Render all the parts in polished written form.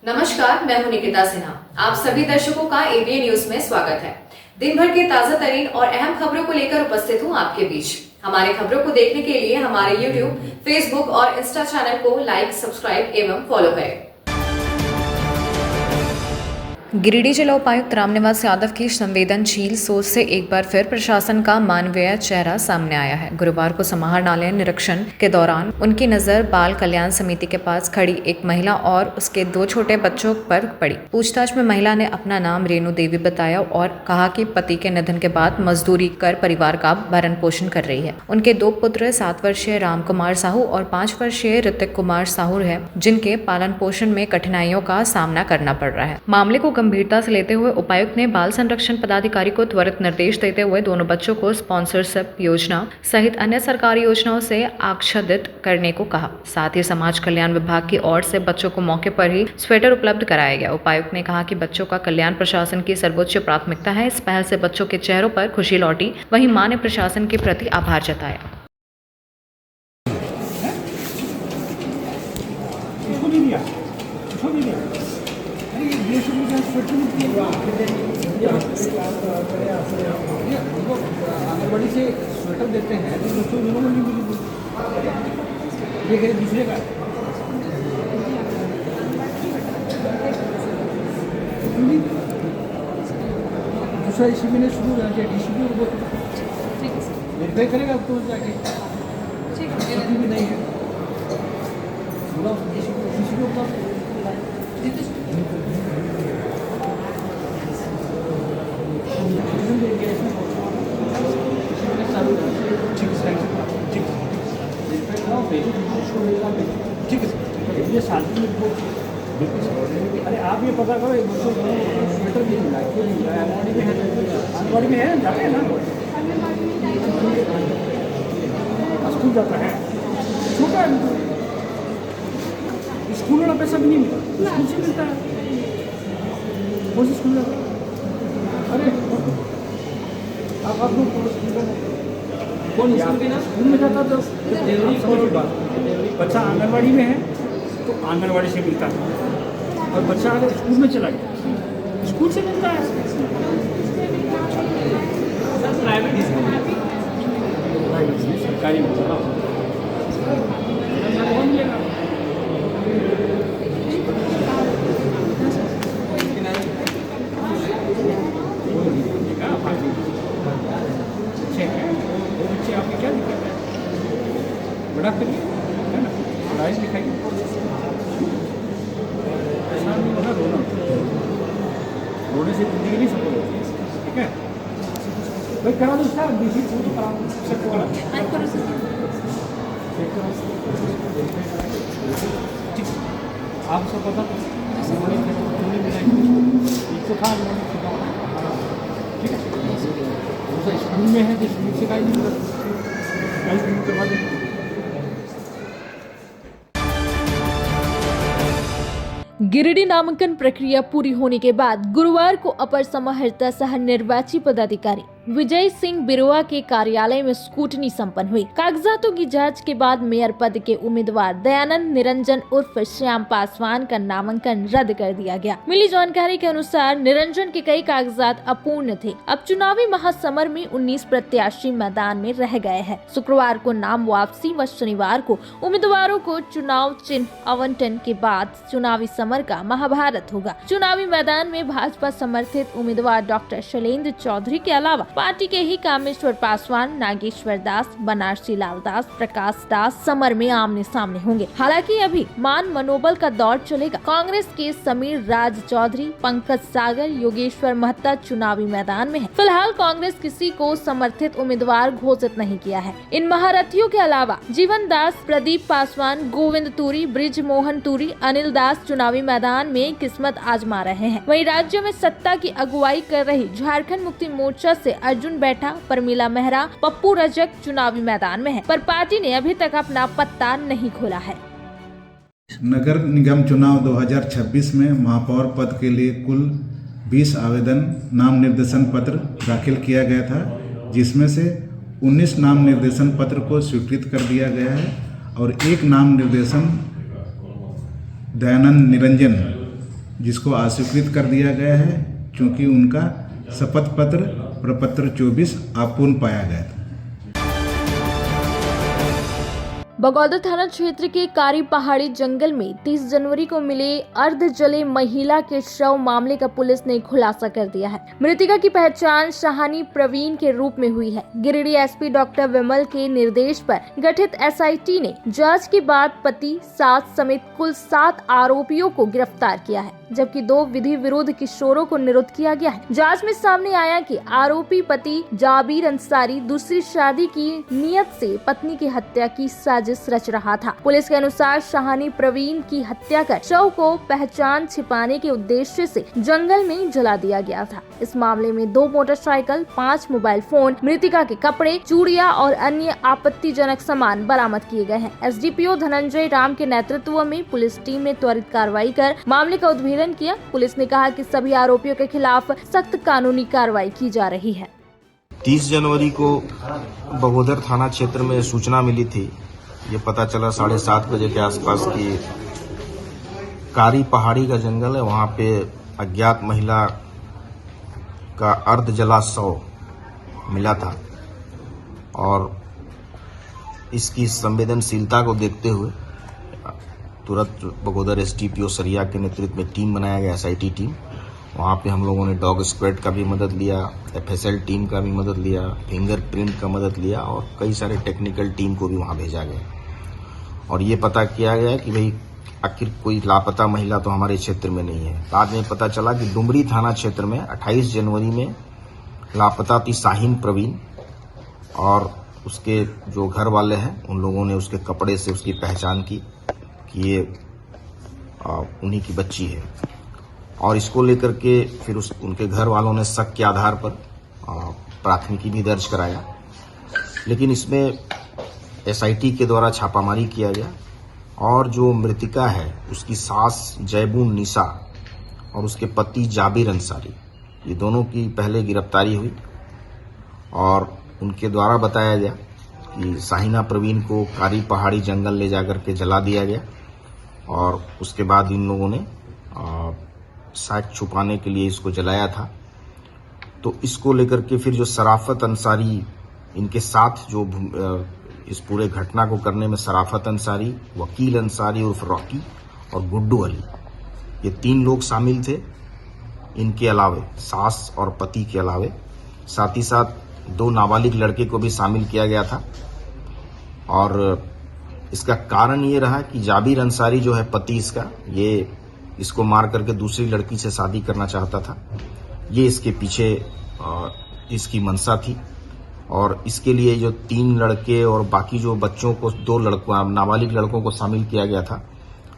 नमस्कार, मैं हूं निकिता सिन्हा। आप सभी दर्शकों का एबीएन न्यूज में स्वागत है। दिन भर के ताजा तरीन और अहम खबरों को लेकर उपस्थित हूं आपके बीच। हमारे खबरों को देखने के लिए हमारे यूट्यूब, फेसबुक और इंस्टा चैनल को लाइक, सब्सक्राइब एवं फॉलो करें। गिरिडीह जिला उपायुक्त रामनिवास यादव की संवेदनशील सोच से एक बार फिर प्रशासन का मानवीय चेहरा सामने आया है। गुरुवार को समाहरणालय निरीक्षण के दौरान उनकी नजर बाल कल्याण समिति के पास खड़ी एक महिला और उसके 2 छोटे बच्चों पर पड़ी। पूछताछ में महिला ने अपना नाम रेणु देवी बताया और कहा कि पति के निधन के बाद मजदूरी कर परिवार का भरण पोषण कर रही है। उनके 2 पुत्र 7 वर्षीय राम कुमार साहू और 5 वर्षीय ऋतिक कुमार साहू है, जिनके पालन पोषण में कठिनाइयों का सामना करना पड़ रहा है। मामले को गंभीरता से लेते हुए उपायुक्त ने बाल संरक्षण पदाधिकारी को त्वरित निर्देश देते हुए दोनों बच्चों को स्पॉन्सरशिप योजना सहित अन्य सरकारी योजनाओं से आच्छादित करने को कहा। साथ ही समाज कल्याण विभाग की ओर से बच्चों को मौके पर ही स्वेटर उपलब्ध कराया गया। उपायुक्त ने कहा कि बच्चों का कल्याण प्रशासन की सर्वोच्च प्राथमिकता है। इस पहल से बच्चों के चेहरों पर खुशी लौटी। वहीं मां ने प्रशासन के प्रति आभार जताया। आंगनबाड़ी से स्वेटर देते हैं तो बच्चों दोनों को नहीं मिली, ये कहीं दूसरे का दूसरा इसी महीने शुरू हो जाए डिस्ट्रीब्यूट वो वेरीफाई करेगा अब तो जाके अभी भी नहीं है ठीक है ये शादी में अरे आप ये पता करो एक बच्चों को स्वेटर नहीं मिला, क्यों नहीं मिला? आंगनबाड़ी में है जाते हैं ना, स्कूल जाता है छोटा है, स्कूल वाला पैसा भी नहीं मिला, स्कूल से मिलता है। कौन सी स्कूल जाता है? अरे आप लोग कौन स्कूल में जाता तो समझ की बात, बच्चा आंगनबाड़ी में है तो आंगनबाड़ी से मिलता है, और बच्चा अगर स्कूल में चला गया स्कूल से मिलता है। सरकारी मिलेगा आपकी क्या दिक्कत है? बड़ा करिए है ना, पढ़ाई लिखाई ऐसा नहीं होना, रोने से जिंदगी नहीं सफल होती है। ठीक है भाई, करा दो उसका डीसी फोटो करा सबको करा ठीक। आप सब पता एक तो था ठीक है, स्कूल में है तो स्कूल से का करवा देंगे। गिरिडीह नामांकन प्रक्रिया पूरी होने के बाद गुरुवार को अपर समाहर्ता सह निर्वाची पदाधिकारी विजय सिंह बिरुआ के कार्यालय में स्कूटनी संपन्न हुई। कागजातों की जांच के बाद मेयर पद के उम्मीदवार दयानंद निरंजन उर्फ श्याम पासवान का नामांकन रद्द कर दिया गया। मिली जानकारी के अनुसार निरंजन के कई कागजात अपूर्ण थे। अब चुनावी महासमर में 19 प्रत्याशी मैदान में रह गए हैं। शुक्रवार को नाम वापसी व शनिवार को उम्मीदवारों को चुनाव चिन्ह आवंटन के बाद चुनावी समर का महाभारत होगा। चुनावी मैदान में भाजपा समर्थित उम्मीदवार डॉक्टर शैलेंद्र चौधरी के अलावा पार्टी के ही कामेश्वर पासवान, नागेश्वर दास, बनारसी लाल दास, प्रकाश दास समर में आमने सामने होंगे। हालांकि अभी मान मनोबल का दौर चलेगा। कांग्रेस के समीर राज चौधरी, पंकज सागर, योगेश्वर महता चुनावी मैदान में है। फिलहाल कांग्रेस किसी को समर्थित उम्मीदवार घोषित नहीं किया है। इन महारथियों के अलावा जीवन दास, प्रदीप पासवान, गोविंद तुरी, ब्रिज मोहन तुरी, अनिल दास चुनावी मैदान में किस्मत आजमा रहे हैं। वहीं राज्य में सत्ता की अगुवाई कर रही झारखंड मुक्ति मोर्चा से अर्जुन बैठा, परमिला मेहरा, पप्पू रजक चुनावी मैदान में है, पर पार्टी ने अभी तक अपना पत्ता नहीं खोला है। नगर निगम चुनाव 2026 में महापौर पद के लिए कुल 20 आवेदन नाम निर्देशन पत्र दाखिल किया गया था, जिसमें से 19 नाम निर्देशन पत्र को स्वीकृत कर दिया गया है और एक नाम निर्देशन दयानंद निरंजन जिसको अस्वीकृत कर दिया गया है क्योंकि उनका शपथ पत्र प्रपत्र 24 अपूर्ण पाया गया था। बगौदा थाना क्षेत्र के कारी पहाड़ी जंगल में 30 जनवरी को मिले अर्ध जले महिला के शव मामले का पुलिस ने खुलासा कर दिया है। मृतका की पहचान शाहानी प्रवीण के रूप में हुई है। गिरिडीह एसपी डॉक्टर विमल के निर्देश पर गठित एसआईटी ने जांच के बाद पति, सास समेत कुल 7 आरोपियों को गिरफ्तार किया है, जबकि 2 विधि विरुद्ध किशोरों को निरुद्ध किया गया है। जांच में सामने आया कि आरोपी पति जाबिर अंसारी दूसरी शादी की नियत से पत्नी की हत्या की साजिश रच रहा था। पुलिस के अनुसार शाहानी प्रवीण की हत्या कर शव को पहचान छिपाने के उद्देश्य से जंगल में जला दिया गया था। इस मामले में 2 मोटरसाइकिल, 5 मोबाइल फोन, मृतका के कपड़े, चूड़ियां और अन्य आपत्तिजनक सामान बरामद किए गए हैं। एसडीपीओ धनंजय राम के नेतृत्व में पुलिस टीम ने त्वरित कार्रवाई कर मामले का उद्भेदन किया। पुलिस ने कहा कि सभी आरोपियों के खिलाफ सख्त कानूनी कार्रवाई की जा रही है। 30 जनवरी को बगोदर थाना क्षेत्र में सूचना मिली थी। ये पता चला 7:30 बजे के आसपास की कारी पहाड़ी का जंगल है, वहाँ पे अज्ञात महिला का अर्ध जला शव मिला था और इसकी संवेदनशीलता को देखते हुए तुरंत बगोदर एसडीपीओ सरिया के नेतृत्व में टीम बनाया गया, एसआईटी टीम। वहाँ पे हम लोगों ने डॉग स्क्वाड का भी मदद लिया, एफएसएल टीम का भी मदद लिया, फिंगरप्रिंट का मदद लिया और कई सारे टेक्निकल टीम को भी वहाँ भेजा गया और ये पता किया गया कि भाई आखिर कोई लापता महिला तो हमारे क्षेत्र में नहीं है। बाद में पता चला कि डुमरी थाना क्षेत्र में 28 जनवरी में लापता थी शाहीन प्रवीण और उसके जो घर वाले हैं उन लोगों ने उसके कपड़े से उसकी पहचान की कि ये उन्हीं की बच्ची है और इसको लेकर के फिर उनके घर वालों ने शक के आधार पर प्राथमिकी भी दर्ज कराया। लेकिन इसमें एसआईटी के द्वारा छापामारी किया गया और जो मृतिका है उसकी सास जयबून निशा और उसके पति जाबिर अंसारी, ये दोनों की पहले गिरफ्तारी हुई और उनके द्वारा बताया गया कि शाहीना प्रवीण को कारी पहाड़ी जंगल ले जाकर के जला दिया गया और उसके बाद इन लोगों ने साक्ष्य छुपाने के लिए इसको जलाया था। तो इसको लेकर के फिर जो शराफत अंसारी, इनके साथ जो इस पूरे घटना को करने में शराफत अंसारी, वकील अंसारी उर्फ रॉकी और गुड्डू अली, ये 3 लोग शामिल थे। इनके अलावे सास और पति के अलावे साथ ही साथ 2 नाबालिग लड़के को भी शामिल किया गया था और इसका कारण ये रहा कि जाबिर अंसारी जो है पति इसका, ये इसको मार करके दूसरी लड़की से शादी करना चाहता था। ये इसके पीछे इसकी मंशा थी और इसके लिए जो 3 लड़के और बाकी जो बच्चों को 2 नाबालिग लड़कों को शामिल किया गया था,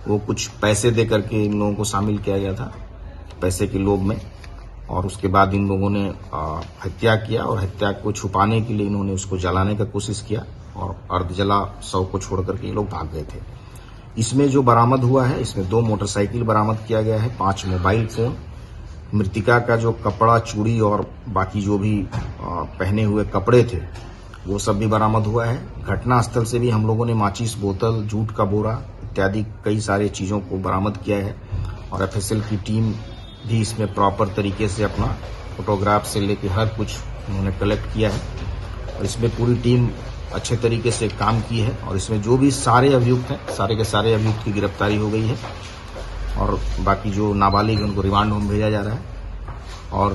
वो कुछ पैसे दे करके इन लोगों को शामिल किया गया था, पैसे के लोभ में। और उसके बाद इन लोगों ने हत्या किया और हत्या को छुपाने के लिए इन्होंने उसको जलाने का कोशिश किया और अर्धजला शव को छोड़ करके ये लोग भाग गए थे। इसमें जो बरामद हुआ है, इसमें 2 मोटरसाइकिल बरामद किया गया है, 5 मोबाइल फोन, मृतिका का जो कपड़ा, चूड़ी और बाकी जो भी पहने हुए कपड़े थे वो सब भी बरामद हुआ है। घटनास्थल से भी हम लोगों ने माचिस बोतल, जूट का बोरा इत्यादि कई सारे चीज़ों को बरामद किया है और एफएसएल की टीम भी इसमें प्रॉपर तरीके से अपना फोटोग्राफ से लेके हर कुछ उन्होंने कलेक्ट किया है और इसमें पूरी टीम अच्छे तरीके से काम की है और इसमें जो भी सारे अभियुक्त हैं, सारे के सारे अभियुक्त की गिरफ्तारी हो गई है और बाकी जो नाबालिग उनको रिमांड होम भेजा जा रहा है और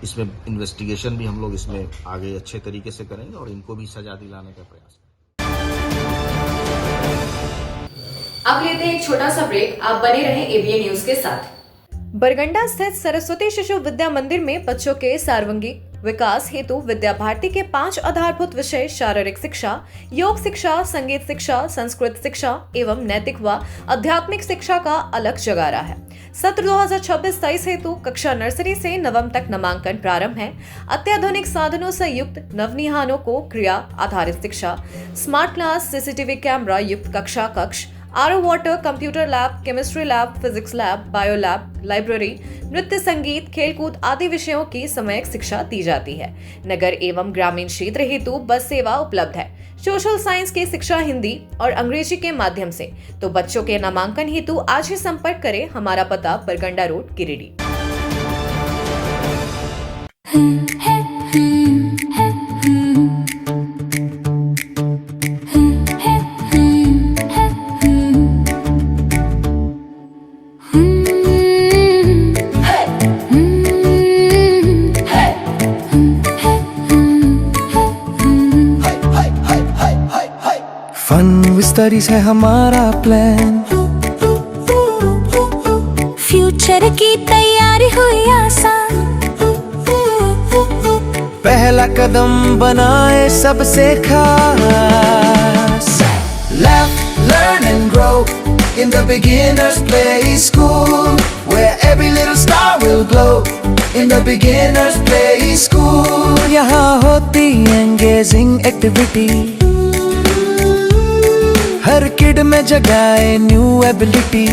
इसमें इन्वेस्टिगेशन भी हम लोग इसमें आगे अच्छे तरीके से करेंगे और इनको भी सजा दिलाने का प्रयास करेंगे। अब लेते हैं एक छोटा सा ब्रेक। आप बने रहें एबीएन न्यूज के साथ। बरगंडा स्थित सरस्वती शिशु विद्या मंदिर में बच्चों के सर्वांगीण विकास हेतु विद्या भारती के 5 आधारभूत विषय शारीरिक शिक्षा, योग शिक्षा, संगीत शिक्षा, संस्कृत शिक्षा एवं नैतिक व आध्यात्मिक शिक्षा का अलग जगह रहा है। सत्र 2026-23 हेतु कक्षा नर्सरी से नवम तक नामांकन प्रारंभ है। अत्याधुनिक साधनों से युक्त नवनिहानों को क्रिया आधारित शिक्षा, स्मार्ट क्लास, सीसीटीवी कैमरा युक्त कक्ष, RO water, computer lab, chemistry lab, physics lab, bio lab, library, नृत्य, संगीत, खेलकूद आदि विषयों की समयक शिक्षा दी जाती है। नगर एवं ग्रामीण क्षेत्र हेतु बस सेवा उपलब्ध है। सोशल साइंस की शिक्षा हिंदी और अंग्रेजी के माध्यम से। तो बच्चों के नामांकन हेतु आज ही संपर्क करें। हमारा पता बरगंडा रोड, गिरिडीह। फन विस्तारी से हमारा प्लान, फ्यूचर की तैयारी हुई आसान, पहला कदम बनाए सबसे खास। Laugh, learn and grow in the beginner's play school, where every little star will glow in the beginner's play school. यहाँ होती engaging activity, हर किड में जगाए न्यू एबिलिटी।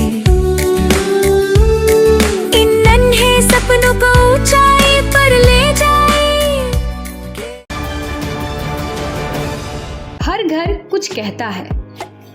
इन नन्हे सपनों को ऊंचाई पर ले जाए। हर घर कुछ कहता है,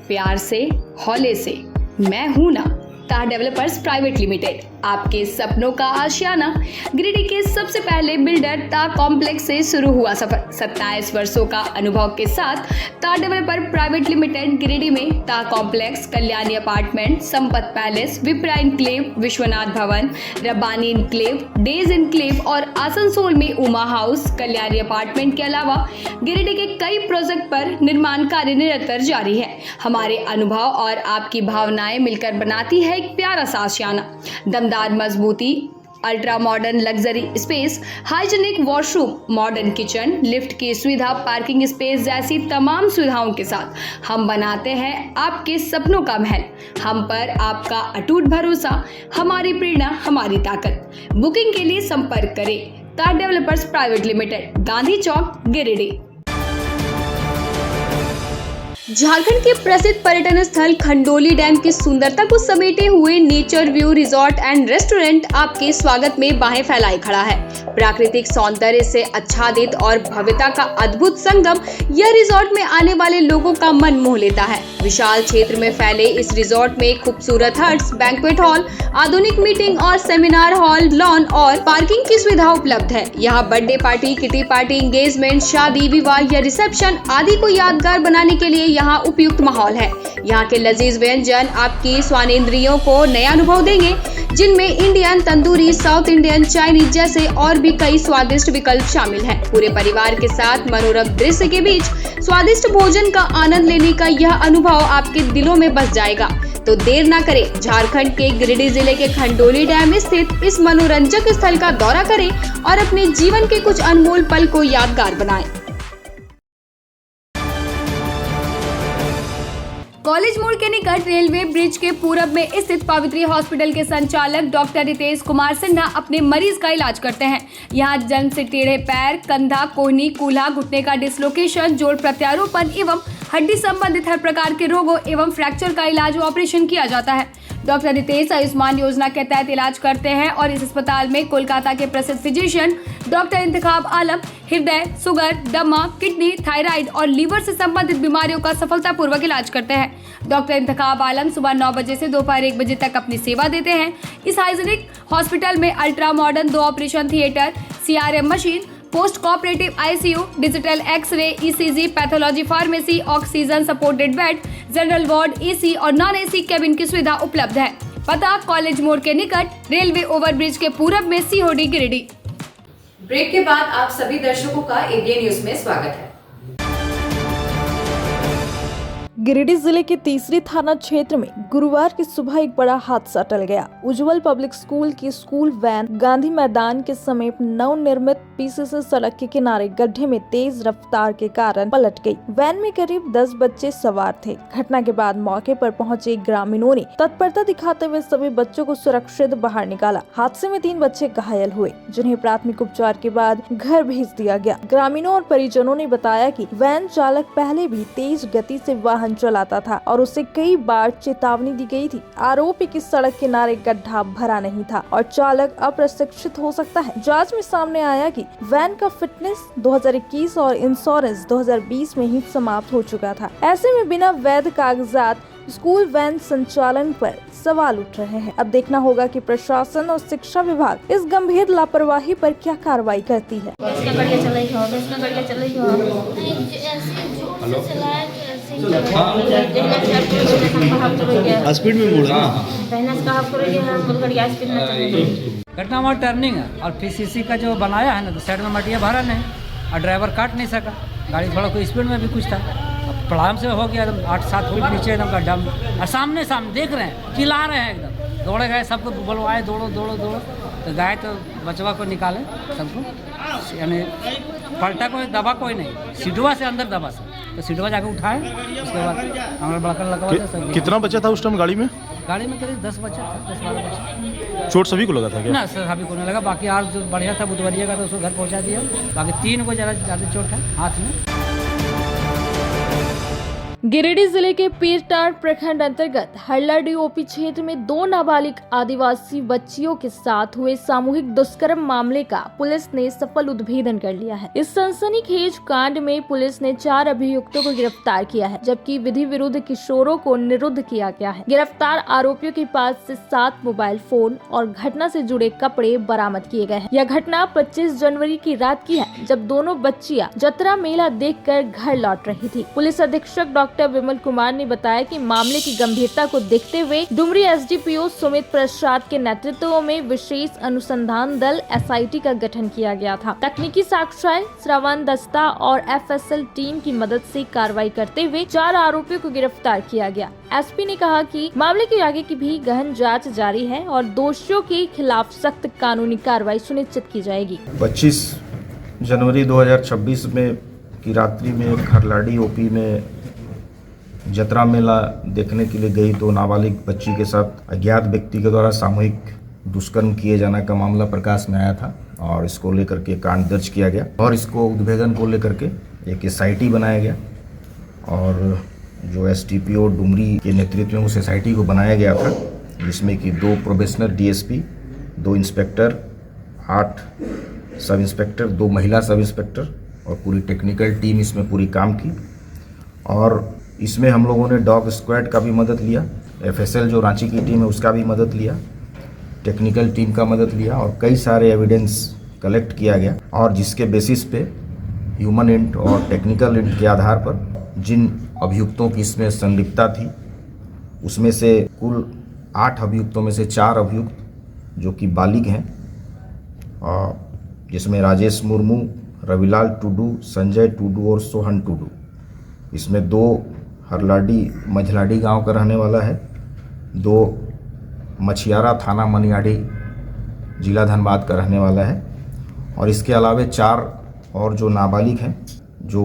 प्यार से हौले से, मैं हूं ना। तार डेवलपर्स प्राइवेट लिमिटेड, आपके सपनों का आशियाना। गिरिडीह के सबसे पहले बिल्डर ता कॉम्प्लेक्स से शुरू हुआ सफर। 27 वर्षों का अनुभव के साथ तार डेवलपर प्राइवेट लिमिटेड गिरिडीह में ता complex, Kalyani apartment, Sampat palace, Vipra enclave, Vishwanath Bhawan, Rabbani enclave, days enclave और आसनसोल में उमा हाउस, कल्याणी अपार्टमेंट के अलावा गिरिडीह के कई प्रोजेक्ट पर निर्माण कार्य निरंतर जारी है। हमारे अनुभव और आपकी भावनाएं मिलकर बनाती है एक प्यारा सा आशियाना। दमदार मजबूती, ultra modern luxury space, hygienic washroom, modern kitchen, lift की सुविधा, पार्किंग स्पेस जैसी तमाम सुविधाओं के साथ हम बनाते हैं आपके सपनों का महल। हम पर आपका अटूट भरोसा, हमारी प्रेरणा, हमारी ताकत। बुकिंग के लिए संपर्क करें तार डेवलपर्स प्राइवेट लिमिटेड, गांधी चौक, गिरिडीह। झारखंड के प्रसिद्ध पर्यटन स्थल खंडोली डैम की सुंदरता को समेटे हुए nature view resort and restaurant आपके स्वागत में बाहें फैलाए खड़ा है। प्राकृतिक सौंदर्य से आच्छादित और भव्यता का अद्भुत संगम यह रिजॉर्ट में आने वाले लोगों का मन मोह लेता है। विशाल क्षेत्र में फैले इस रिजॉर्ट में खूबसूरत हट्स, बैंक्वेट हॉल, आधुनिक मीटिंग और सेमिनार हॉल, लॉन और पार्किंग की सुविधा उपलब्ध है। यहाँ birthday party, kitty party, engagement, शादी, विवाह या रिसेप्शन आदि को यादगार बनाने के लिए यहाँ उपयुक्त माहौल है। यहाँ के लजीज व्यंजन आपकी स्वानेंद्रियों को नया अनुभव देंगे, जिनमें Indian, tandoori, south Indian, Chinese जैसे और भी कई स्वादिष्ट विकल्प शामिल हैं। पूरे परिवार के साथ मनोरम दृश्य के बीच स्वादिष्ट भोजन का आनंद लेने का यह अनुभव आपके दिलों में बस जाएगा। तो देर ना करें, झारखंड के गिरिडीह जिले के खंडोली डैम स्थित इस मनोरंजक स्थल का दौरा करें और अपने जीवन के कुछ अनमोल पल को यादगार बनाएं। कॉलेज मोड़ के निकट रेलवे ब्रिज के पूरब में स्थित पवित्री हॉस्पिटल के संचालक डॉक्टर रितेश कुमार सिन्हा अपने मरीज का इलाज करते हैं। यहाँ जन्म से टेढ़े पैर, कंधा, कोहनी, कूल्हा, घुटने का डिसलोकेशन, जोड़ प्रत्यारोपण एवं हड्डी संबंधित हर प्रकार के रोगों एवं फ्रैक्चर का इलाज व ऑपरेशन किया जाता है। डॉक्टर रितेश आयुष्मान योजना के तहत इलाज करते हैं और इस अस्पताल में कोलकाता के प्रसिद्ध फिजिशियन डॉक्टर इंतखाब आलम हृदय, शुगर, दमा, किडनी, थायराइड और लीवर से संबंधित बीमारियों का सफलतापूर्वक इलाज करते हैं। डॉक्टर इंतखाब आलम सुबह 9 बजे से दोपहर 1 बजे तक अपनी सेवा देते हैं। इस हाइजीनिक हॉस्पिटल में ultra modern 2 operation theatre, CRM machine, post cooperative ICU, digital x ray, ECG, pathology, pharmacy, oxygen supported bed, general ward, AC और नॉन AC केबिन की सुविधा उपलब्ध है। पता कॉलेज मोड़ के निकट रेलवे ओवरब्रिज के पूरब में COD गिरिडीह। ब्रेक के बाद आप सभी दर्शकों का ABN न्यूज में स्वागत है। गिरिडीह जिले के तीसरी थाना क्षेत्र में गुरुवार की सुबह एक बड़ा हादसा टल गया। उज्जवल पब्लिक स्कूल की स्कूल वैन गांधी मैदान के समीप नवनिर्मित PCC सड़क के किनारे गड्ढे में तेज रफ्तार के कारण पलट गई। वैन में करीब 10 बच्चे सवार थे। घटना के बाद मौके पर पहुंचे ग्रामीणों ने तत्परता दिखाते हुए सभी बच्चों को सुरक्षित बाहर निकाला। हादसे में 3 बच्चे घायल हुए, जिन्हें प्राथमिक उपचार के बाद घर भेज दिया गया। ग्रामीणों और परिजनों ने बताया कि वैन चालक पहले भी तेज गति से वाहन वाहन चलाता था और उसे कई बार चेतावनी दी गई थी। आरोपी की सड़क किनारे गड्ढा भरा नहीं था और चालक अप्रशिक्षित हो सकता है। जांच में सामने आया कि वैन का फिटनेस 2021 और इंश्योरेंस 2020 में ही समाप्त हो चुका था। ऐसे में बिना वैध कागजात स्कूल वैन संचालन पर सवाल उठ रहे हैं। अब देखना होगा कि प्रशासन और शिक्षा विभाग इस गंभीर लापरवाही पर क्या कार्रवाई करती है। स्पीड में मुड़ रहा घटना वहाँ टर्निंग है और पीसीसी का जो बनाया है ना, तो साइड में मटिया भरा नहीं और ड्राइवर काट नहीं सका। गाड़ी थोड़ा कोई स्पीड में भी कुछ था, अब पड़ाम से हो गया एकदम 8-7 फीट नीचे एकदम गड्ढा में। और सामने देख रहे हैं, चिल्ला रहे हैं एकदम, दौड़े गए, सबको बुलवाए, दौड़ो दौड़ो दौड़ो, तो गए तो बचवा को निकाले सबको, यानी पलटा कोई दबा कोई नहीं, सीटवा से अंदर दबा से, तो सीटवा जाके उठाए। उसके बाद हमारा बड़का लगा। कितना बच्चा था उस टाइम गाड़ी में? गाड़ी में करीब 10 बच्चा था, 10-12 बच्चा। चोट सभी को लगा था क्या? ना सर, सभी को नहीं लगा। बाकी और जो बढ़िया था बुधवरिया का, तो उसको घर पहुंचा दिया। बाकी 3 को ज़्यादा चोट है हाथ में। गिरिडीह जिले के पीरटांड प्रखंड अंतर्गत हल्लाडी ओपी क्षेत्र में 2 नाबालिग आदिवासी बच्चियों के साथ हुए सामूहिक दुष्कर्म मामले का पुलिस ने सफल उद्भेदन कर लिया है। इस सनसनीखेज कांड में पुलिस ने 4 अभियुक्तों को गिरफ्तार किया है, जबकि विधि विरुद्ध किशोरों को निरुद्ध किया गया है। गिरफ्तार आरोपियों के पास से 7 मोबाइल फोन और घटना से जुड़े कपड़े बरामद किए गए हैं। यह घटना 25 जनवरी की रात की है, जब दोनों बच्चियां जतरा मेला देखकर घर लौट रही थी। पुलिस अधीक्षक डॉक्टर विमल कुमार ने बताया कि मामले की गंभीरता को देखते हुए डुमरी एसडीपीओ सुमित प्रसाद के नेतृत्व में विशेष अनुसंधान दल एसआईटी का गठन किया गया था। तकनीकी साक्ष्य श्रवण दस्ता और एफएसएल टीम की मदद से कार्रवाई करते हुए 4 आरोपियों को गिरफ्तार किया गया। एसपी ने कहा कि मामले की आगे की भी गहन जाँच जारी है और दोषियों के खिलाफ सख्त कानूनी कार्रवाई सुनिश्चित की जाएगी। 25 जनवरी 2026 में की रात्रि में हल्लाडी ओपी में जतरा मेला देखने के लिए गई 2 नाबालिग बच्ची के साथ अज्ञात व्यक्ति के द्वारा सामूहिक दुष्कर्म किए जाने का मामला प्रकाश में आया था और इसको लेकर के कांड दर्ज किया गया और इसको उद्भेदन को लेकर के एक एसआईटी बनाया गया और जो एसडीपीओ डुमरी के नेतृत्व में उस एसआईटी को बनाया गया था, जिसमें कि 2 probationer DSP, 2 inspector, 8 sub inspector, 2 महिला सब इंस्पेक्टर और पूरी टेक्निकल टीम इसमें पूरी काम की। और इसमें हम लोगों ने डॉग स्क्वाड का भी मदद लिया, एफएसएल जो रांची की टीम है उसका भी मदद लिया, टेक्निकल टीम का मदद लिया और कई सारे एविडेंस कलेक्ट किया गया और जिसके बेसिस पे ह्यूमन इंट और टेक्निकल इंट के आधार पर जिन अभियुक्तों की इसमें संलिप्तता थी उसमें से कुल 8 अभियुक्तों में से 4 अभियुक्त जो कि बालिग हैं, जिसमें राजेश मुर्मू, रविलाल टुडू, संजय टुडू और सोहन टुडू। इसमें 2 हरलाडी मझलाडी गांव का रहने वाला है, 2 मछियारा थाना मनियाडी जिला धनबाद का रहने वाला है और इसके अलावा 4 और जो नाबालिग हैं जो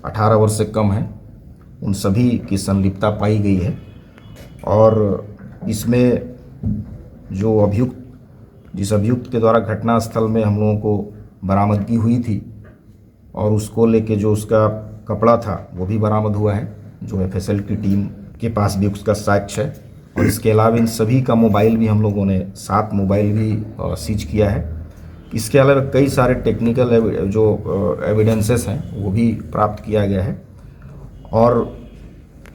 18 वर्ष से कम हैं उन सभी की संलिप्तता पाई गई है। और इसमें जो अभियुक्त जिस अभियुक्त के द्वारा घटना स्थल में हम लोगों को बरामदगी हुई थी और उसको लेके जो उसका कपड़ा था वो भी बरामद हुआ है, जो एफएसएल की टीम के पास भी उसका साक्ष्य है। और इसके अलावा इन सभी का मोबाइल भी हम लोगों ने 7 मोबाइल भी सीज किया है। इसके अलावा कई सारे टेक्निकल जो एविडेंसेस हैं वो भी प्राप्त किया गया है और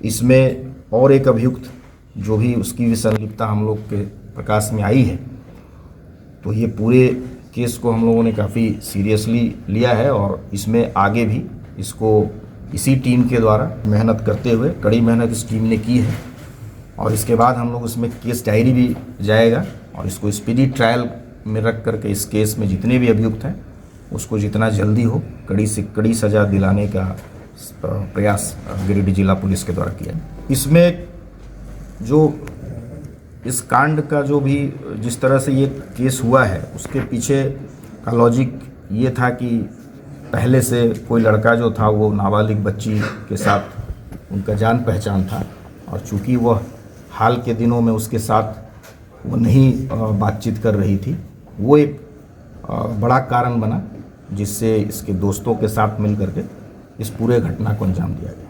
इसमें और एक अभियुक्त जो भी उसकी भी संलिप्तता हम लोग के प्रकाश में आई है। तो ये पूरे केस को हम लोगों ने काफ़ी सीरियसली लिया है और इसमें आगे भी इसको इसी टीम के द्वारा मेहनत करते हुए कड़ी मेहनत इस टीम ने की है और इसके बाद हम लोग उसमें केस डायरी भी जाएगा और इसको स्पीडी ट्रायल में रख करके इस केस में जितने भी अभियुक्त हैं उसको जितना जल्दी हो कड़ी से कड़ी सज़ा दिलाने का प्रयास गिरिडीह जिला पुलिस के द्वारा किया है। इसमें जो इस कांड का जो भी जिस तरह से ये केस हुआ है उसके पीछे का लॉजिक ये था कि पहले से कोई लड़का जो था वो नाबालिग बच्ची के साथ उनका जान पहचान था और चूंकि वह हाल के दिनों में उसके साथ वो नहीं बातचीत कर रही थी, वो एक बड़ा कारण बना जिससे इसके दोस्तों के साथ मिल करके इस पूरे घटना को अंजाम दिया गया।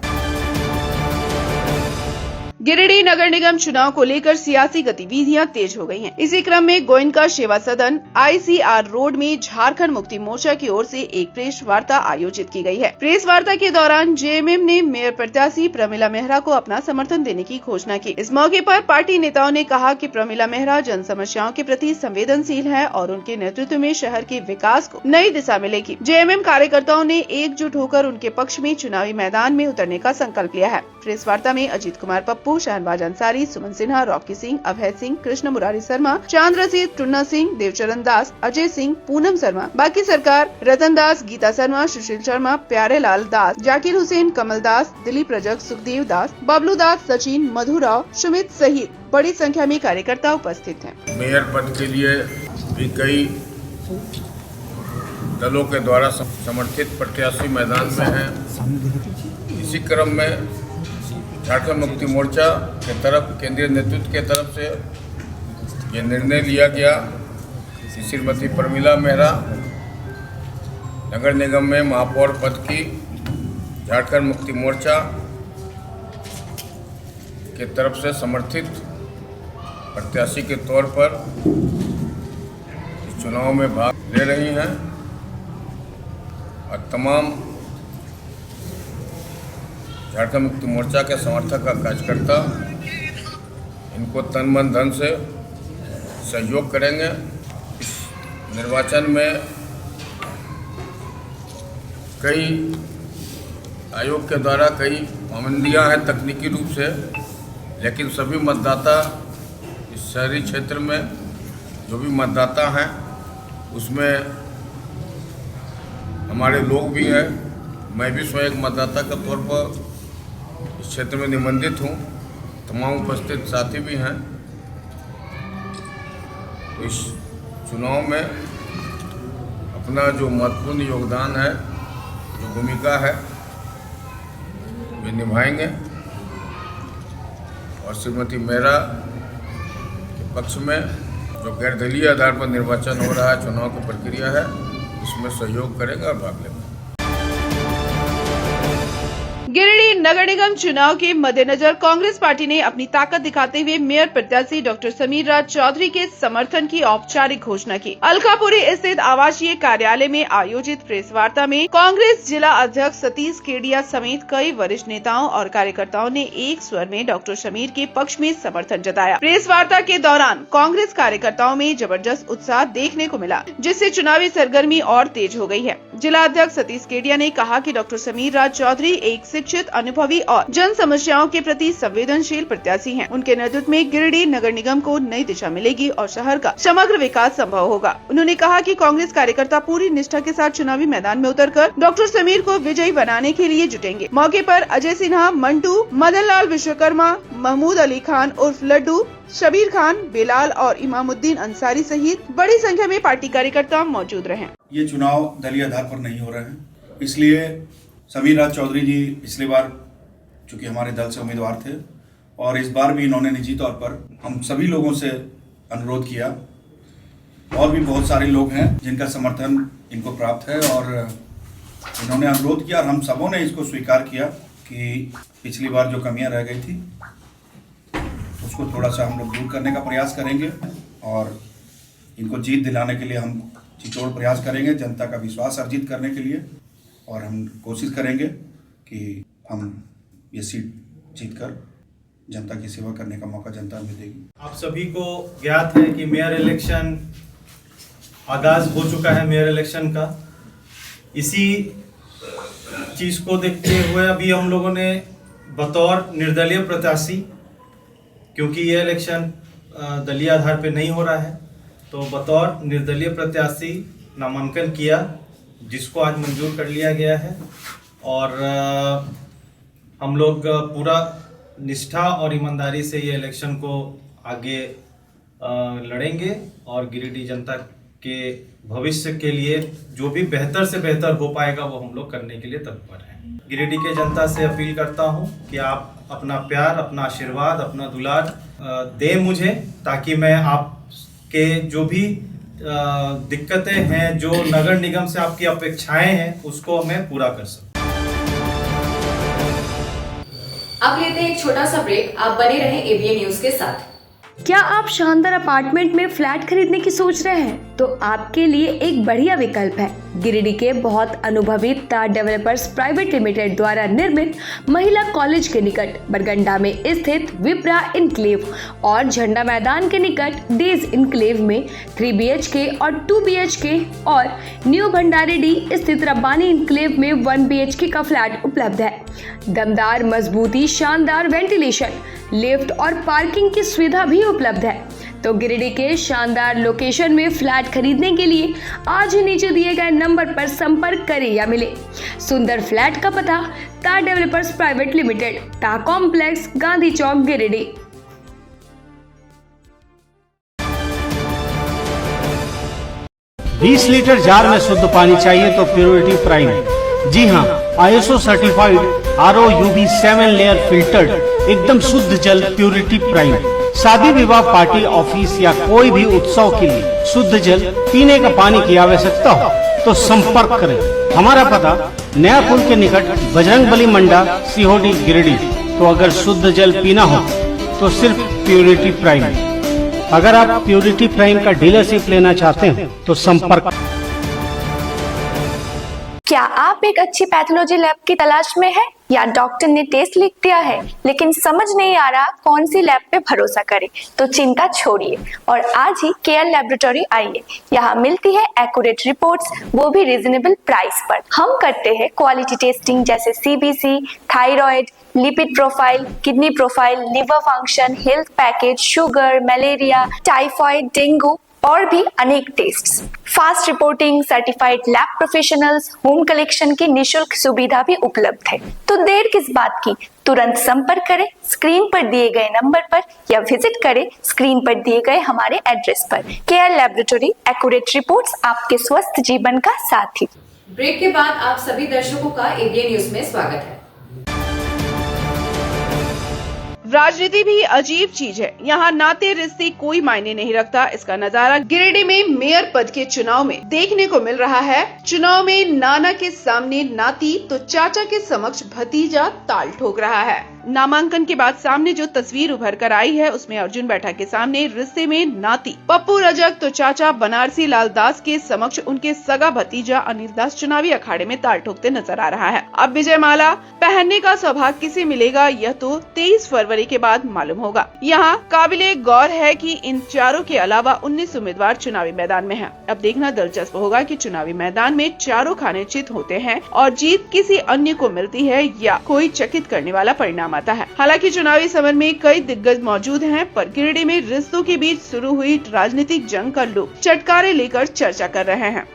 गिरिडीह नगर निगम चुनाव को लेकर सियासी गतिविधियां तेज हो गई हैं। इसी क्रम में गोयनका सेवा सदन ICR रोड में झारखंड मुक्ति मोर्चा की ओर से एक प्रेस वार्ता आयोजित की गई है। प्रेस वार्ता के दौरान JMM ने मेयर प्रत्याशी प्रमिला मेहरा को अपना समर्थन देने की घोषणा की। इस मौके पर पार्टी नेताओं ने कहा कि प्रमिला मेहरा जन समस्याओं के प्रति संवेदनशील है और उनके नेतृत्व में शहर के विकास को नई दिशा मिलेगी। JMM कार्यकर्ताओं ने एकजुट होकर उनके पक्ष में चुनावी मैदान में उतरने का संकल्प लिया है। प्रेस वार्ता में अजीत कुमार पप्पू, शहनवाज अंसारी, सुमन सिन्हा, रॉकी सिंह, अभय सिंह, कृष्ण मुरारी शर्मा, चांद रसीद, टुन्ना सिंह, देवचरण दास, अजय सिंह, पूनम शर्मा, बाकी सरकार, रतन दास, गीता शर्मा, सुशील शर्मा, प्यारे लाल दास, जाकिर हुसैन, कमल दास, दिलीप रजक, सुखदेव दास, बबलू दास, सचिन, मधुराव, सुमित सहित बड़ी संख्या में कार्यकर्ता उपस्थित हैं। मेयर पद के लिए भी कई दलों के द्वारा समर्थित प्रत्याशी मैदान में हैं। इसी क्रम में झारखंड मुक्ति मोर्चा के तरफ केंद्रीय नेतृत्व के तरफ से ये निर्णय लिया गया कि श्रीमती प्रमिला मेहरा नगर निगम में महापौर पद की झारखंड मुक्ति मोर्चा के तरफ से समर्थित प्रत्याशी के तौर पर इस चुनाव में भाग ले रही हैं और तमाम झारखंड मुक्ति मोर्चा के समर्थक का कार्यकर्ता इनको तन मन धन से सहयोग करेंगे। इस निर्वाचन में कई आयोग के द्वारा कई पाबंदियां हैं तकनीकी रूप से, लेकिन सभी मतदाता इस शहरी क्षेत्र में जो भी मतदाता हैं उसमें हमारे लोग भी हैं। मैं भी स्वयं एक मतदाता के तौर पर इस क्षेत्र में निबंधित हूँ। तमाम उपस्थित साथी भी हैं। तो इस चुनाव में अपना जो महत्वपूर्ण योगदान है, जो भूमिका है, वे निभाएंगे और श्रीमती मेहरा के पक्ष में जो गैरदलीय आधार पर निर्वाचन हो रहा है, चुनाव की प्रक्रिया है, उसमें सहयोग करेंगे और भाग लेंगे। गिरिडीह नगर निगम चुनाव के मद्देनजर कांग्रेस पार्टी ने अपनी ताकत दिखाते हुए मेयर प्रत्याशी डॉक्टर समीर राज चौधरी के समर्थन की औपचारिक घोषणा की। अलकापुरी स्थित आवासीय कार्यालय में आयोजित प्रेस वार्ता में कांग्रेस जिला अध्यक्ष सतीश केडिया समेत कई वरिष्ठ नेताओं और कार्यकर्ताओं ने एक स्वर में डॉक्टर समीर के पक्ष में समर्थन जताया। प्रेस वार्ता के दौरान कांग्रेस कार्यकर्ताओं में जबरदस्त उत्साह देखने को मिला, जिससे चुनावी सरगर्मी और तेज हो गई है। जिला अध्यक्ष सतीश केडिया ने कहा कि डॉक्टर समीर राज चौधरी एक शिक्षित, अनुभवी और जन समस्याओं के प्रति संवेदनशील प्रत्याशी हैं। उनके नेतृत्व में गिरिडीह नगर निगम को नई दिशा मिलेगी और शहर का समग्र विकास संभव होगा। उन्होंने कहा कि कांग्रेस कार्यकर्ता पूरी निष्ठा के साथ चुनावी मैदान में उतरकर डॉक्टर समीर को विजयी बनाने के लिए जुटेंगे। मौके पर अजय सिन्हा, मंटू, मदन लाल विश्वकर्मा, महमूद अली खान उर्फ लड्डू, शबीर खान, बिलाल और इमामुद्दीन अंसारी सहित बड़ी संख्या में पार्टी कार्यकर्ता मौजूद रहे। ये चुनाव दलीय आधार पर नहीं हो रहे हैं, इसलिए समीर राज चौधरी जी पिछली बार चूंकि हमारे दल से उम्मीदवार थे और इस बार भी इन्होंने निजी तौर पर हम सभी लोगों से अनुरोध किया, और भी बहुत सारे लोग हैं जिनका समर्थन इनको प्राप्त है, और इन्होंने अनुरोध किया और हम सबों ने इसको स्वीकार किया कि पिछली बार जो कमियां रह गई थी उसको थोड़ा सा हम लोग दूर करने का प्रयास करेंगे और इनको जीत दिलाने के लिए हम चितौड़ प्रयास करेंगे, जनता का विश्वास अर्जित करने के लिए, और हम कोशिश करेंगे कि हम ये सीट जीतकर जनता की सेवा करने का मौका जनता हमें देगी। आप सभी को ज्ञात है कि मेयर इलेक्शन आगाज हो चुका है। मेयर इलेक्शन का इसी चीज को देखते हुए अभी हम लोगों ने बतौर निर्दलीय प्रत्याशी, क्योंकि ये इलेक्शन दलीय आधार पे नहीं हो रहा है, तो बतौर निर्दलीय प्रत्याशी नामांकन किया, जिसको आज मंजूर कर लिया गया है। और हम लोग पूरा निष्ठा और ईमानदारी से ये इलेक्शन को आगे लड़ेंगे और गिरिडीह जनता के भविष्य के लिए जो भी बेहतर से बेहतर हो पाएगा वो हम लोग करने के लिए तत्पर हैं। गिरिडीह के जनता से अपील करता हूं कि आप अपना प्यार, अपना आशीर्वाद, अपना दुलार दें मुझे, ताकि मैं आपके जो भी दिक्कतें हैं, जो नगर निगम से आपकी अपेक्षाएं हैं, उसको मैं पूरा कर सकूं। अब लेते हैं एक छोटा सा ब्रेक। आप बने रहें एबीएन न्यूज के साथ। क्या आप शानदार अपार्टमेंट में फ्लैट खरीदने की सोच रहे हैं? तो आपके लिए एक बढ़िया विकल्प है गिरिडीह के बहुत अनुभवी तार डेवलपर्स प्राइवेट लिमिटेड द्वारा निर्मित महिला कॉलेज के निकट बरगंडा में स्थित विप्रा इनक्लेव और झंडा मैदान के निकट डेज इनक्लेव में 3 BHK और 2 BHK और न्यू भंडारीडी स्थित रब्बानी इनक्लेव में 1 BHK का फ्लैट उपलब्ध है। दमदार मजबूती, शानदार वेंटिलेशन, लिफ्ट और पार्किंग की सुविधा भी उपलब्ध है। तो गिरिडीह के शानदार लोकेशन में फ्लैट खरीदने के लिए आज ही नीचे दिए गए नंबर पर संपर्क करें या मिले। सुंदर फ्लैट का पता तार डेवलपर्स प्राइवेट लिमिटेड, टा कॉम्प्लेक्स, गांधी चौक, गिरिडीह। 20 लीटर जार में शुद्ध पानी चाहिए तो प्योरिटी प्राइम। जी हाँ, ISO certified RO UV 7 layer filtered एकदम शुद्ध जल प्योरिटी प्राइम। शादी विवाह पार्टी ऑफिस या कोई भी उत्सव के लिए शुद्ध जल पीने का पानी की आवश्यकता हो तो संपर्क करें। हमारा पता नया पुल के निकट बजरंगबली मंडा, सीहोडी, गिरिडीह। तो अगर शुद्ध जल पीना हो तो सिर्फ प्योरिटी प्राइम। अगर आप प्योरिटी प्राइम का डीलरशिप लेना चाहते हैं तो संपर्क। क्या आप एक अच्छी पैथोलॉजी लैब की तलाश में हैं या डॉक्टर ने टेस्ट लिख दिया है लेकिन समझ नहीं आ रहा कौन सी लैब पे भरोसा करें? तो चिंता छोड़िए और आज ही केयर लैबोरेटरी आइए। यहाँ मिलती है एक्यूरेट रिपोर्ट्स, वो भी रीजनेबल प्राइस पर। हम करते हैं क्वालिटी टेस्टिंग जैसे CBC, thyroid, lipid profile, kidney profile, liver function, health package, sugar, malaria, typhoid, dengue और भी अनेक tests. Fast reporting, certified lab professionals, home collection की निशुल्क सुविधा भी उपलब्ध है। तो देर किस बात की, तुरंत संपर्क करें स्क्रीन पर दिए गए नंबर पर या विजिट करें स्क्रीन पर दिए गए हमारे एड्रेस पर। केयर लैबोरेटरी, एक्यूरेट रिपोर्ट्स, आपके स्वस्थ जीवन का साथी। ब्रेक के बाद आप सभी दर्शकों का एबीएन न्यूज में स्वागत है। राजनीति भी अजीब चीज है। यहाँ नाते रिश्ते कोई मायने नहीं रखता। इसका नजारा गिरिडीह में मेयर पद के चुनाव में देखने को मिल रहा है। चुनाव में नाना के सामने नाती तो चाचा के समक्ष भतीजा ताल ठोक रहा है। नामांकन के बाद सामने जो तस्वीर उभर कर आई है उसमें अर्जुन बैठा के सामने रिश्ते में नाती पप्पू रजक तो चाचा बनारसी लाल दास के समक्ष उनके सगा भतीजा अनिल दास चुनावी अखाड़े में ताल ठोकते नजर आ रहा है। अब विजय माला पहनने का सौभाग्य किसे मिलेगा यह तो 23 फरवरी के बाद मालूम होगा। यहाँ काबिले गौर है कि इन चारों के अलावा 19 उम्मीदवार चुनावी मैदान में हैं। अब देखना दिलचस्प होगा कि चुनावी मैदान में चारों खाने चित होते हैं और जीत किसी अन्य को मिलती है या कोई चकित करने वाला परिणाम आता है। हालांकि चुनावी समर में कई दिग्गज मौजूद हैं, पर गिरिडीह में रिश्तों के बीच शुरू हुई राजनीतिक जंग का लोग चटकारे लेकर चर्चा कर रहे हैं।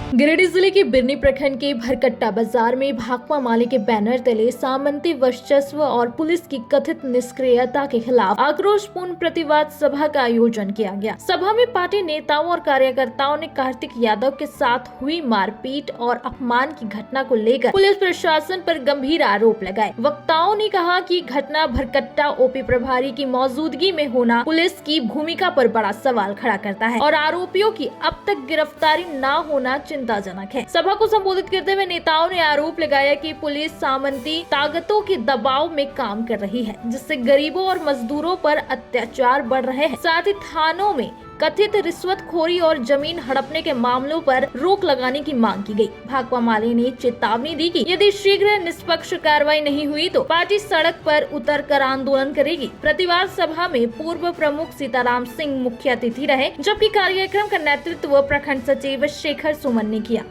गिरिडीह जिले के बिरनी प्रखंड के भरकट्टा बाजार में भाकपा माले के बैनर तले सामंती वर्चस्व और पुलिस की कथित निष्क्रियता के खिलाफ आक्रोशपूर्ण प्रतिवाद सभा का आयोजन किया गया। सभा में पार्टी नेताओं और कार्यकर्ताओं ने कार्तिक यादव के साथ हुई मारपीट और अपमान की घटना को लेकर पुलिस प्रशासन पर गंभीर आरोप लगाए। वक्ताओं ने कहा कि घटना भरकट्टा ओपी प्रभारी की मौजूदगी में होना पुलिस की भूमिका पर बड़ा सवाल खड़ा करता है और आरोपियों की अब तक गिरफ्तारी न होना चिंताजनक है। सभा को संबोधित करते हुए नेताओं ने आरोप लगाया कि पुलिस सामंती ताकतों के दबाव में काम कर रही है, जिससे गरीबों और मजदूरों पर अत्याचार बढ़ रहे हैं। साथ ही थानों में कथित रिश्वतखोरी और जमीन हड़पने के मामलों पर रोक लगाने की मांग की गई। भाकपा माले ने चेतावनी दी कि यदि शीघ्र निष्पक्ष कार्रवाई नहीं हुई तो पार्टी सड़क पर उतरकर आंदोलन करेगी। प्रतिवाद सभा में पूर्व प्रमुख सीताराम सिंह मुख्य अतिथि रहे, जबकि कार्यक्रम का नेतृत्व प्रखंड सचिव शेखर सुमन ने किया।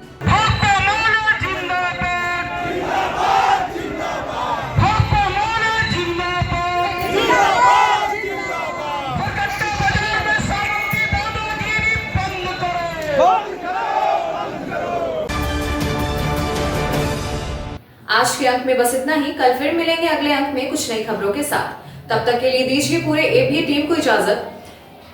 आज के अंक में बस इतना ही। कल फिर मिलेंगे अगले अंक में कुछ नई खबरों के साथ। तब तक के लिए दीजिए पूरे एबीएन टीम को इजाजत।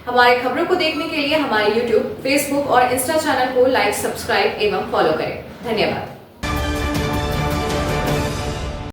हमारी खबरों को देखने के लिए हमारे YouTube, Facebook और Insta चैनल को लाइक, सब्सक्राइब एवं फॉलो करें। धन्यवाद।